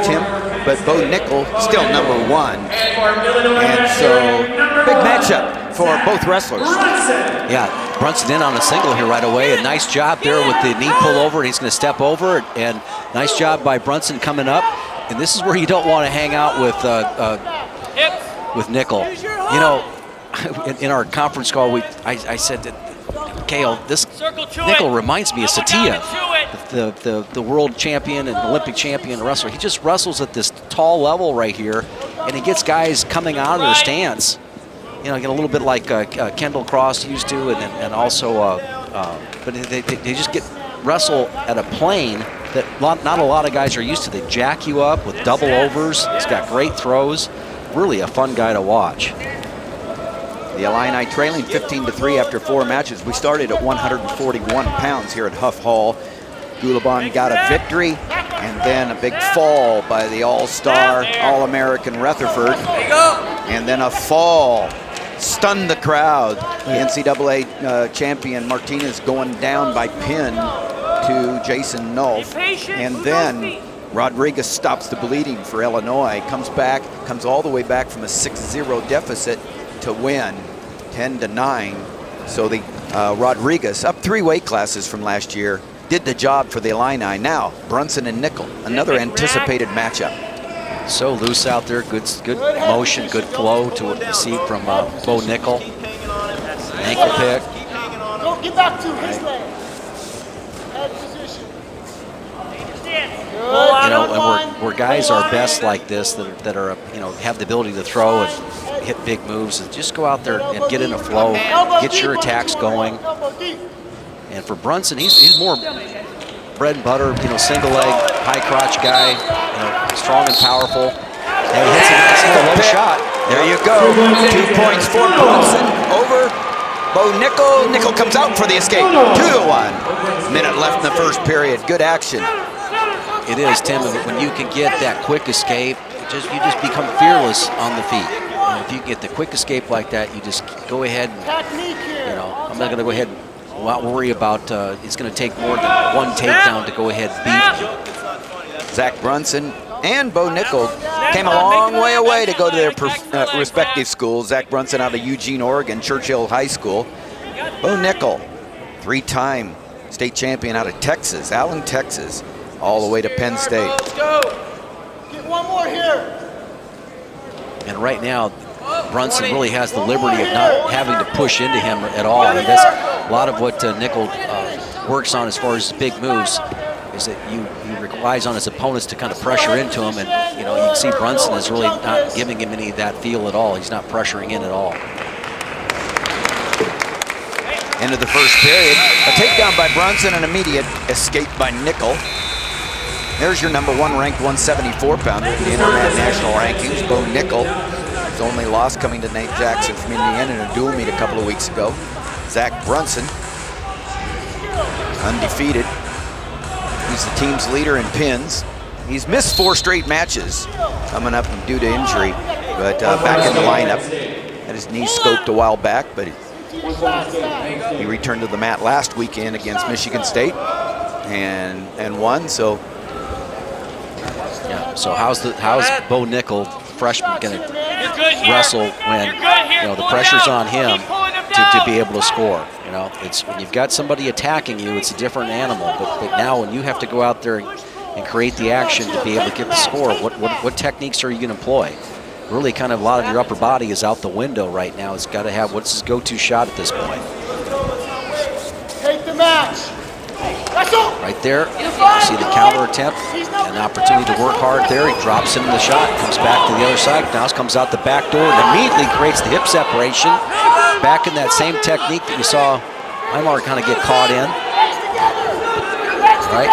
Tim, but Bo Nickal still #1. And so, big matchup for both wrestlers. Yeah, Brunson in on a single here right away. A nice job there with the knee pull over. He's going to step over, and nice job by Brunson coming up. And this is where you don't want to hang out with Nickal. You know, in our conference call, I said that, Kale, this Nickal reminds me of Satia, the world champion and Olympic champion wrestler. He just wrestles at this tall level right here, and he gets guys coming out of their stance. You know, get a little bit like Kendall Cross used to, and also, but they just wrestle at a plane that not a lot of guys are used to. They jack you up with double overs. He's got great throws. Really a fun guy to watch. The Illini trailing 15-3 after 4 matches. We started at 141 pounds here at Huff Hall. Gulabon got a victory, and then a big fall by the all-star, all-American Rutherford. And then a fall. Stunned the crowd. The NCAA champion Martinez going down by pin to Jason Nolf. And then Rodriguez stops the bleeding for Illinois, comes all the way back from a 6-0 deficit to win 10-9. So the Rodriguez, up 3 weight classes from last year, did the job for the Illini. Now, Brunson and Nickal, another anticipated matchup. So loose out there, good motion, good flow to see from Bo Nickal. Ankle pick. Don't get back to his leg. Head position. You know, and where guys are best like this, that are, you know, have the ability to throw and hit big moves, and just go out there and get in a flow, get your attacks going. And for Brunson, he's more bread and butter, you know, single leg, high crotch guy, you know, strong and powerful. And he hits a nice little low shot. There you go. 2 points for Brunson over Bo Nickal. Nickal comes out for the escape. 2-1. Minute left in the first period. Good action. It is, Tim. When you can get that quick escape, you just become fearless on the feet. You know, if you get the quick escape like that, you just go ahead and, you know, I'm not going to go ahead and not worry about it's going to take more than one takedown to go ahead and beat you. Zach Brunson and Bo Nickal came a long way away to go to their respective schools. Zach Brunson out of Eugene, Oregon, Churchill High School. Bo Nickal, 3-time state champion out of Texas, Allen, Texas, all the way to Penn State. Let's go. Get one more here. And right now, Brunson really has the liberty of not having to push into him at all. I mean, that's a lot of what Nickal works on as far as big moves, is that he relies on his opponents to kind of pressure into him. And, you know, you can see Brunson is really not giving him any of that feel at all. He's not pressuring in at all. End of the first period. A takedown by Brunson, an immediate escape by Nickal. There's your #1 ranked 174-pounder in the Internet National Rankings, Bo Nickal. His only loss coming to Nate Jackson from Indiana in a dual meet a couple of weeks ago. Zach Brunson, undefeated. He's the team's leader in pins. He's missed 4 straight matches coming up due to injury, but back in the lineup. Had his knee scoped a while back, but he returned to the mat last weekend against Michigan State and won. So yeah. So how's Bo Nickal, freshman, going to wrestle when, you know, the pressure's on him to be able to score? You know, it's when you've got somebody attacking you, it's a different animal. But now when you have to go out there and create the action to be able to get the score, what techniques are you going to employ? Really, kind of a lot of your upper body is out the window right now. It's got to have what's his go-to shot at this point. Take the match. Right there, you see the counter attempt, an opportunity to work hard there. He drops him in the shot, comes back to the other side, now comes out the back door and immediately creates the hip separation. Back in that same technique that you saw Aymar kind of get caught in. Right?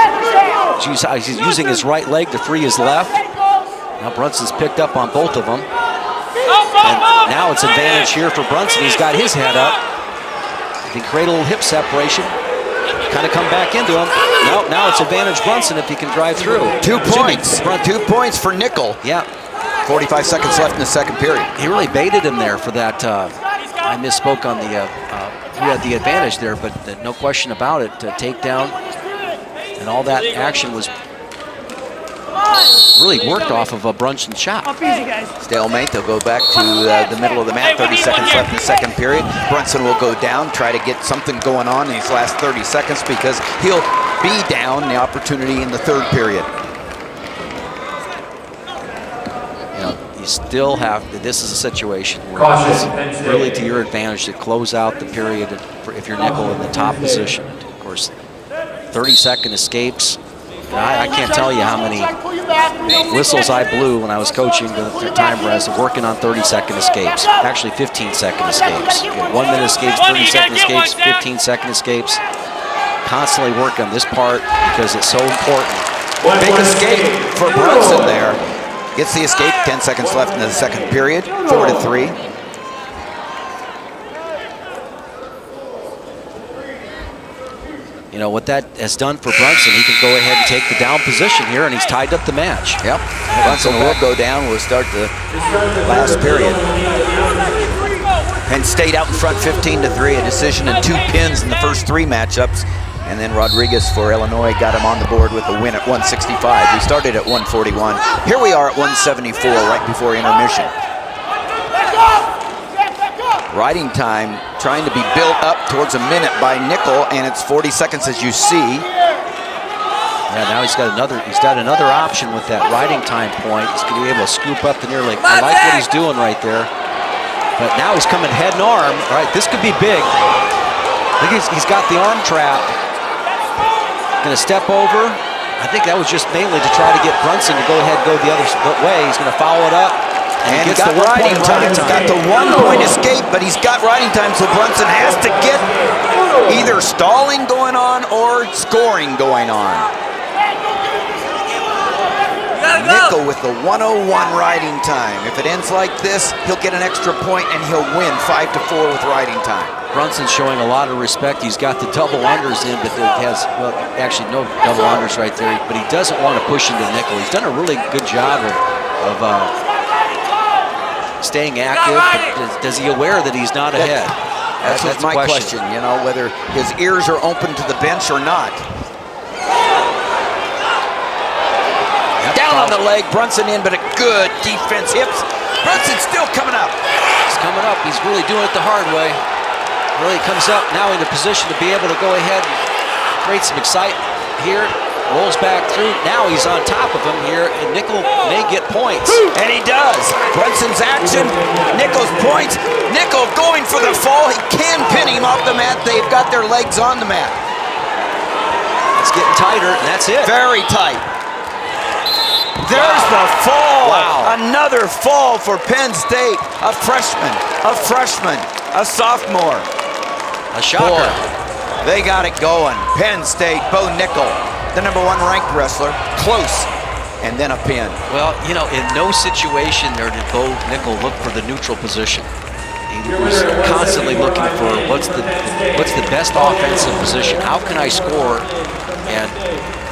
He's using his right leg to free his left. Now Brunson's picked up on both of them. And now it's advantage here for Brunson. He's got his head up. He can create a little hip separation. Kind of come back into him. No, now it's advantage Brunson if he can drive through. 2 points. 2 points for Nickal. Yeah. 45 seconds left in the second period. He really baited him there for that. I misspoke on the, who had the advantage there, but no question about it. Takedown and all that action was really worked off of a Brunson shot. Up easy, guys. Stalemate, they'll go back to the middle of the mat, 30 seconds left in the second period. Brunson will go down, try to get something going on in these last 30 seconds because he'll be down the opportunity in the third period. You know, you still have, this is a situation where it's really to your advantage to close out the period if you're Nickal in the top position. Of course, 30-second escapes. I can't tell you how many whistles I blew when I was coaching the time rest and working on 30-second escapes. Actually, 15-second escapes. 1 minute escapes, 30-second escapes, 15-second escapes. Constantly working on this part because it's so important. Big escape for Brunson there. Gets the escape, 10 seconds left in the second period, 4-3. You know, what that has done for Brunson, he can go ahead and take the down position here, and he's tied up the match. Yep, Brunson will go down. We'll start the last period. Penn State out in front 15-3, a decision and 2 pins in the first 3 matchups. And then Rodriguez for Illinois got him on the board with a win at 165. We started at 141. Here we are at 174 right before intermission. Riding time trying to be built up towards a minute by Nickal, and it's 40 seconds as you see. Yeah, now he's got another option with that riding time point. He's going to be able to scoop up the near leg. I like what he's doing right there. But now he's coming head and arm. All right, this could be big. I think he's got the arm trap. Going to step over. I think that was just mainly to try to get Brunson to go ahead and go the other way. He's going to follow it up. And he's got riding time. He's got the 1-point escape, but he's got riding time, so Brunson has to get either stalling going on or scoring going on. Nickal with the 101 riding time. If it ends like this, he'll get an extra point and he'll win 5-4 with riding time. Brunson's showing a lot of respect. He's got the double unders in, but it has, well, actually no double unders right there, but he doesn't want to push into Nickal. He's done a really good job of staying active, but is he aware that he's not ahead? That's my question, you know, whether his ears are open to the bench or not. Down on the leg, Brunson in, but a good defense. Hips. Brunson's still coming up. He's coming up. He's really doing it the hard way. Really comes up now in a position to be able to go ahead and create some excitement here. Rolls back through. Now he's on top of him here, and Nickal may get points. And he does. Brunson's action, Nickal's points. Nickal going for the fall. He can pin him off the mat. They've got their legs on the mat. It's getting tighter, and that's it. Very tight. There's the fall. Wow. Another fall for Penn State. A freshman, a sophomore. A shocker. Boy, they got it going. Penn State, Bo Nickal, the #1 ranked wrestler, close, and then a pin. Well, you know, in no situation there did Bo Nickal look for the neutral position. He was constantly looking for what's the best offensive position. How can I score? And